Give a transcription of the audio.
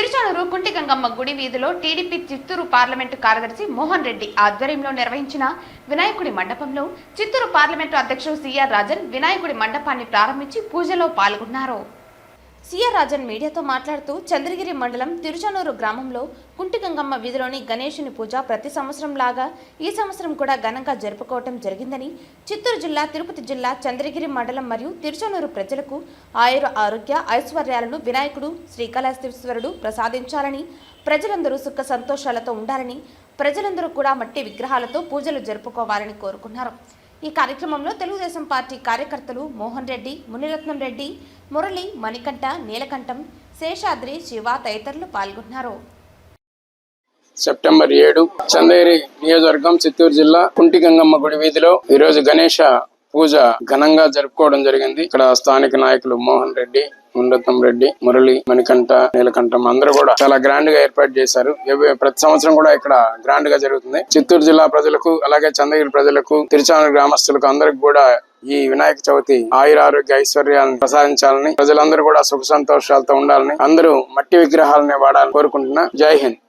తిరుచానూరు కుంటిగంగమ్మ గుడి వీధిలో TDP Chittoor parliament కార్యదర్శి మోహన్ రెడ్డి ఆధ్వర్యంలో నిర్వహించిన వినాయకుడి మండపంలో చిత్తూరు పార్లమెంటు అధ్యక్షుడు సిఆర్ రాజన్ వినాయకుడి మండపాన్ని ప్రారంభించి పూజలో పాల్గొన్నారు. సిఆర్ రాజన్ మీడియాతో మాట్లాడుతూ చంద్రగిరి మండలం తిరుచానూరు గ్రామంలో కుంటిగంగమ్మ వీధిలోని గణేశుని పూజ ప్రతి సంవత్సరం లాగా ఈ సంవత్సరం కూడా ఘనంగా జరుపుకోవటం జరిగిందని, చిత్తూరు జిల్లా, తిరుపతి జిల్లా, చంద్రగిరి మండలం మరియు తిరుచానూరు ప్రజలకు ఆయుర ఆరోగ్య ఐశ్వర్యాలను వినాయకుడు శ్రీకాళహస్తీశ్వరుడు ప్రసాదించాలని, ప్రజలందరూ సుఖ సంతోషాలతో ఉండాలని, ప్రజలందరూ కూడా మట్టి విగ్రహాలతో పూజలు జరుపుకోవాలని కోరుకున్నారు. ఈ కార్యక్రమంలో తెలుగుదేశం పార్టీ కార్యకర్తలు మోహన్ రెడ్డి, మునిరత్నం రెడ్డి, మురళి, మణికంఠ, నీలకంఠం, శేషాద్రి, శివ తదితరులు పాల్గొన్నారు. సెప్టెంబర్ 7 చంద్రగిరి నియోజకవర్గం, చిత్తూరు జిల్లా, కుంటిగంగమ్మ గుడి వీధిలో ఈరోజు గణేష పూజ ఘనంగా జరుపుకోవడం జరిగింది. ఇక్కడ స్థానిక నాయకులు మోహన్ రెడ్డి, మునిరత్నం రెడ్డి, మురళి, మణికంఠ, నీలకంఠం అందరూ కూడా చాలా గ్రాండ్ గా ఏర్పాటు చేశారు. ప్రతి సంవత్సరం కూడా ఇక్కడ గ్రాండ్ గా జరుగుతుంది. చిత్తూరు జిల్లా ప్రజలకు, అలాగే చంద్రగిరి ప్రజలకు, తిరుచానూరు గ్రామస్తులకు అందరికి కూడా ఈ వినాయక చవితి ఆయురారోగ్య ఐశ్వర్యాలను ప్రసాదించాలని, ప్రజలందరూ కూడా సుఖ సంతోషాలతో ఉండాలని, అందరూ మట్టి విగ్రహాలనే వాడాలని కోరుకుంటున్నా. జై హింద్.